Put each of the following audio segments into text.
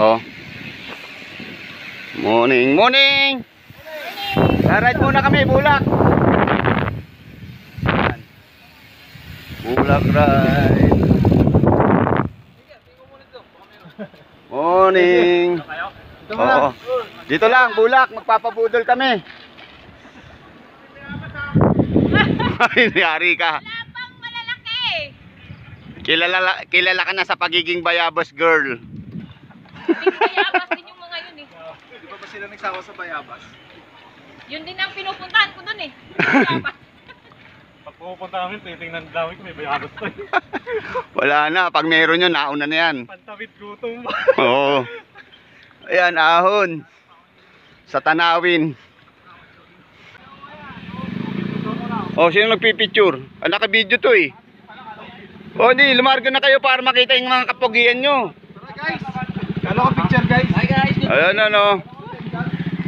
Oh. Morning, morning. Ride muna kami, Bulak. Yan. Bulak ride. Morning. Oo. Dito lang, Bulak, magpapabudol kami. Ay, niyari ka. Labang malalaki. Kilala ka na sa pagiging bayabas girl. Bayabas din yung mga yun eh. Di ba sila nagsawa sa bayabas? Yun din ang pinupuntahan ko dun eh. Pag pupunta namin, titingnan daw may bayabas tayo. Wala na, pag meron yun, nauna na yan. Pantawid gutom. Oo. Ayan, ahon. Sa tanawin. Oh, sino nagpipicture? Ah, naka-video to eh. Oh, di, lumarga na kayo para makita yung mga kapugian nyo. Guys, kala ko picture guys. Hi guys. Ayan ano.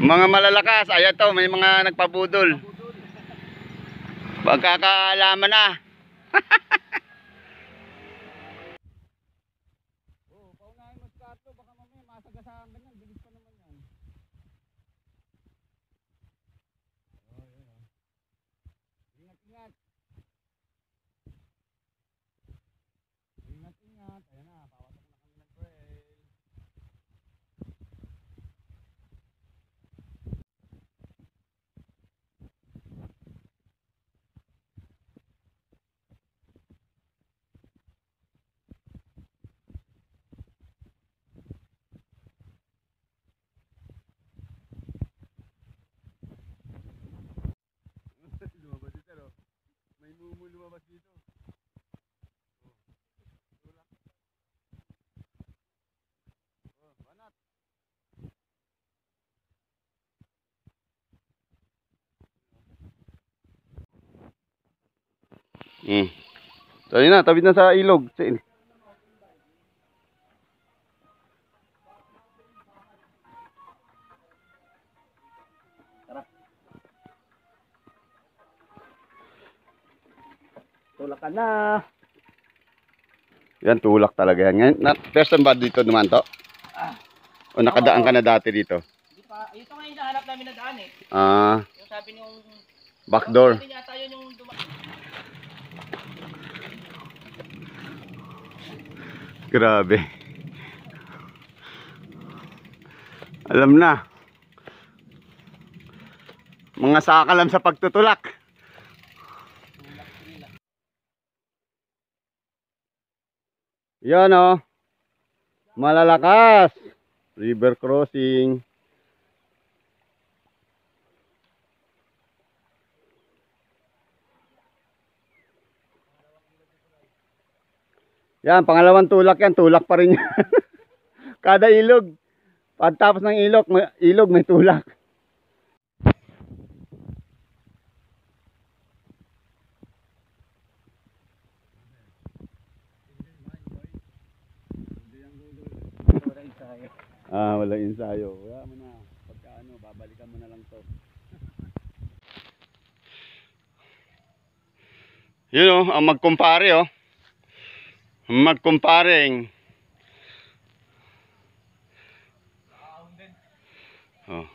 Mga malalakas, ayan to, may mga nagpabudol. Pagkakaalaman na. Oh, paunahin mo sa karto, baka mamaya masagasaan ka niyan, bilis pa naman yan. Oh, yun oh. Ingat, ingat. Ingat, ingat. Ayan na, pawasak na kami ng trail. Lumabas dito, no? May mumu lumabas dito. Tulak. Oh, banat. Tayo na, tabid na sa ilog. Tulak ka na. Yan, tulak talaga yan. Ngayon, first time ba dito naman to? O nakadaan ka na dati dito? Ito nga yung nahanap namin na daan eh. Ah, Yung sabi niyong... backdoor. Sabi niya tayo yung Grabe. Alam na. Mga sakalam sa pagtutulak. Yan o. Malalakas. River crossing. Yan, pangalawang tulak yan. Tulak pa rin yan. Kada ilog. Pagtapos ng ilog may tulak. Ah, wala ensayo. Wala mo na. Pagka ano, babalikan mo na lang to. Yun o, ang magkumpare o. Magkumparing. Oh.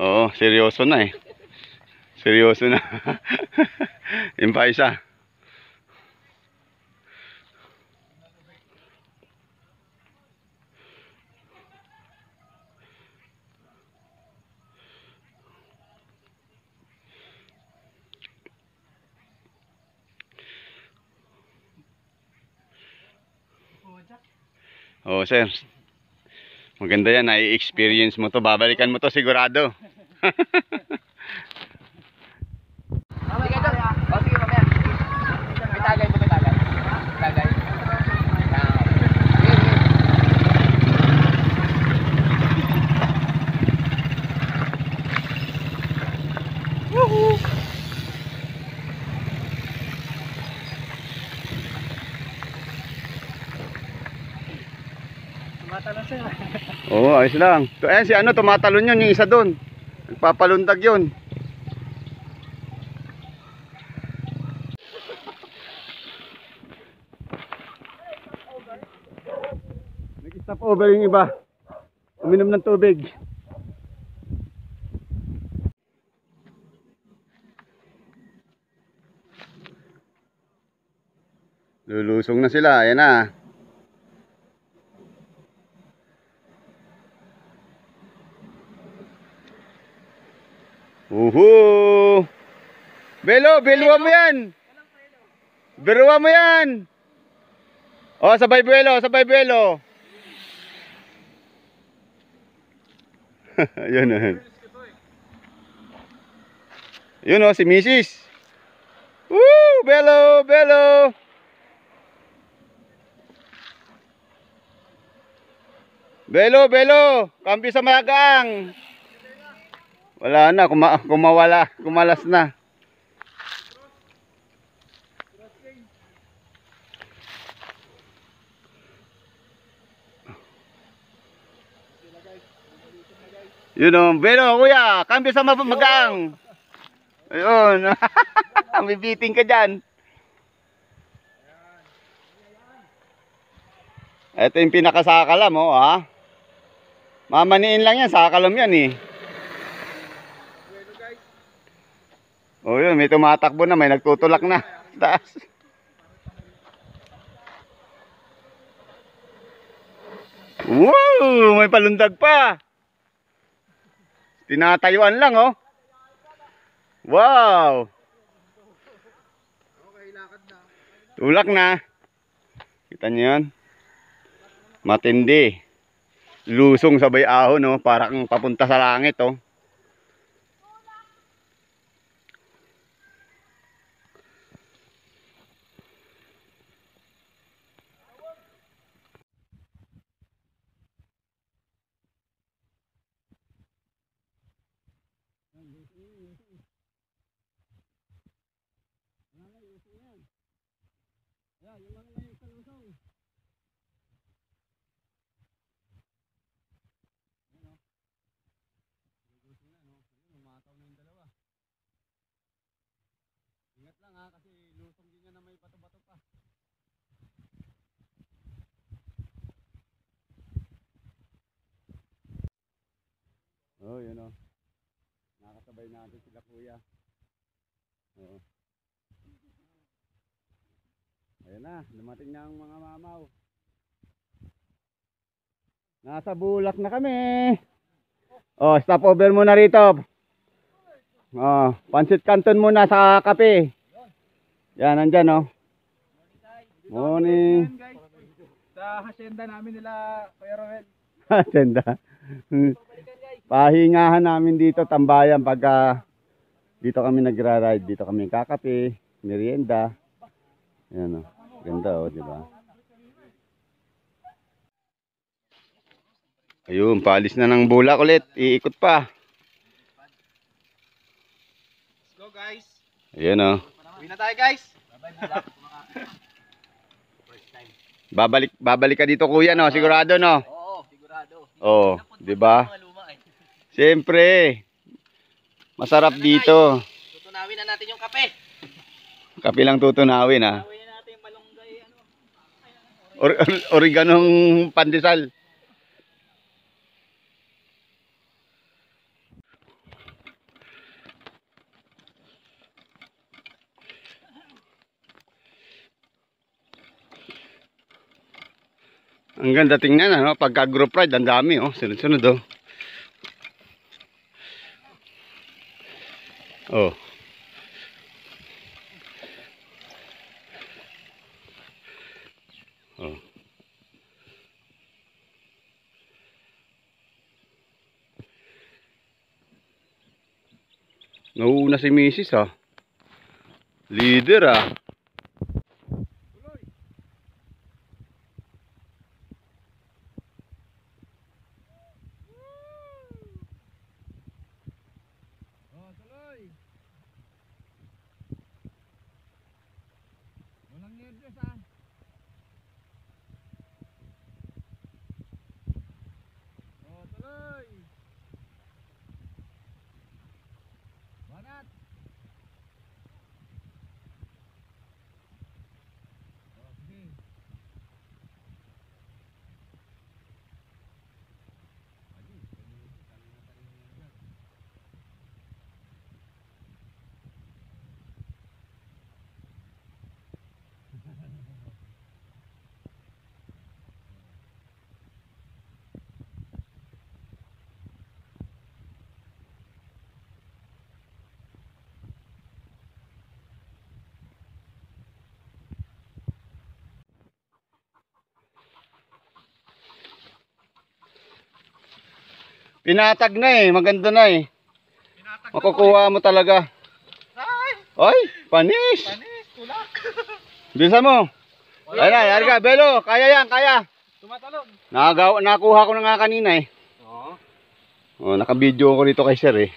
Oo, seryoso na eh. Seryoso na. Yung pa isa. Oh, sir. Maganda yan, na-experience mo to. Babalikan mo to sigurado. Mamaya ka dyan. O sige mamaya. May tagay mo, may tagay. Tagay. Woohoo! Tumatalon siya. Oo, ayos lang. Ayan si ano, tumatalon yun, yung isa doon. Nagpapalundag yun. Stop over yung iba. Uminom ng tubig. Lulusong na sila. Ayan na. Uhu! Belo, beluwa mo yan! Beluwa mo yan! Oh, sabay buwelo, sabay buwelo. Yun, yun. Yun oh, si Mrs. Woo! Belo, belo! Belo, belo! Kampi sa magang! Wala na, kumawala, kumalas na. Yun o, Belo, kuya, kampi sa magang. Ayun, may beating ka dyan. Ito yung pinakasakalam, oh, ha? Mamaniin lang yan, sakalam yan, eh. Oh, yun, may tumatakbo na, may nagtutulak na. Taas. Wow, may palundag pa. Tinatayuan lang, oh. Wow. Tulak na. Kita niyo yan? Matindi. Lusong sabay ahon, no? Para kang papunta sa langit, oh. Ingat lang ha, kasi lusong din yan na may bato-bato pa. Oh, yun o. Nakakasabay natin sila kuya. Oo. Ayan na, dumating na ang mga mamaw. Nasa bulak na kami. Oh, stop over muna rito. Oh, pansit canton muna sa kape. Yan, nandyan, oh. Morning. Sa hacienda namin nila, Kuya Roel. Hacienda. Pahingahan namin dito, tambayan, pagka dito kami nagra-ride, dito kami kakape, merienda. Ayan, oh. Ganda, oh, di ba? Ayun, paalis na ng bulak ulit. Iikot pa. Let's go, guys. Ayan, oh. Uwi na tayo, guys. Babalik ka dito, kuya, no? Sigurado, no? Oo, sigurado. Oh, di ba? Siyempre. Masarap dito. Tutunawin na natin yung kape. Kape lang tutunawin, ha? Tunawin na natin yung malunggay, ano. Oreganong pandesal. Ang ganda tingnan, ano? Pagka group ride, ang dami, oh. Sunod-sunod, oh. Oh. Oh. Nauuna si Mrs. ah. Leader ah. Walang nervyos, ah. Oh, tuloy. Banat. Pinatag na eh, maganda na eh. Makukuha mo talaga. Ay, panis. Panis, tulak. Bisa mo. Ayun na, yari ka, Belo, kaya yan, kaya. Tumatalon. Nakuha ko na nga kanina eh. Oo. Oh, naka-video ko dito kay sir eh.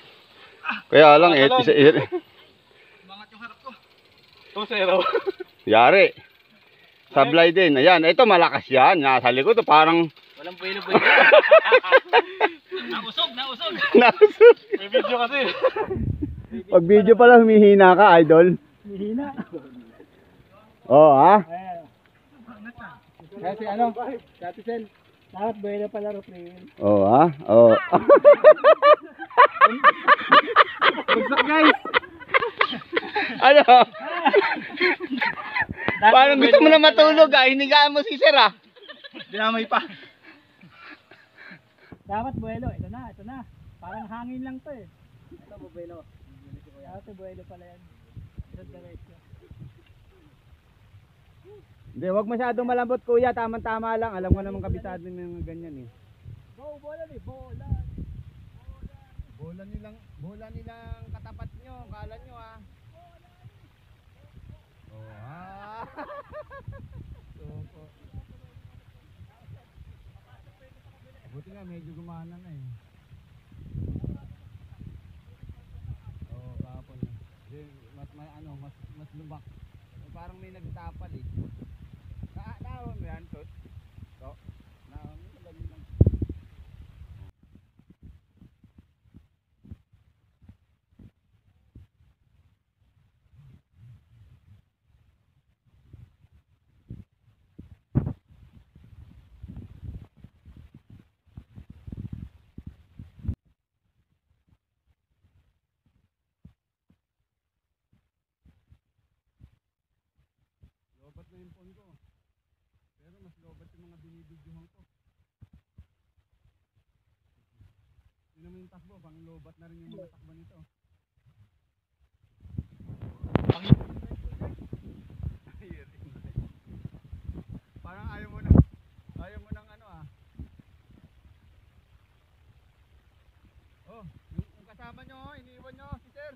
Kaya lang eh, Mangat yung harap ko. 2-0. yari. Sablay din. Ayan, ito malakas yan. Nasa likod, parang Walang buwelo-buwelo. Nausog. nasug. May video kasi. Pag video pala humihina ka, idol. Hihina. Oh, ha? Kasi ano? Dati Sel. Dapat buhay na pala Ropril. Oh, ha? Oh. What's up guys? Ano? Parang gusto mo na matulog ah. Hinigaan mo si sir ah. Dinamay pa. Dapat buwelo, ito na. Parang hangin lang to eh. Ito buwelo. Dapat buwelo pala yan. Ito diretso. Hindi, wag masyadong malambot kuya. Tama-tama lang. Alam ko naman kabisado ng ganyan eh. Go, bola ni, bola. Bola nilang katapat nyo. Kala nyo ah. Oh, ah. Buti nga medyo gumana na eh. Oo, kahapon. Mas lubak. Parang may nagtapal eh. Naawon mo yan, Tot? To? Naawon mo, madali lang. Lobat na yung phone ko. Pero mas lobat yung mga binibidyohan ko. Yun naman yung takbo, pang lobat na rin yung mga takbo nito. Parang ayaw mo nang ano ah. Oh, yung kasama nyo, iniwan nyo si sir.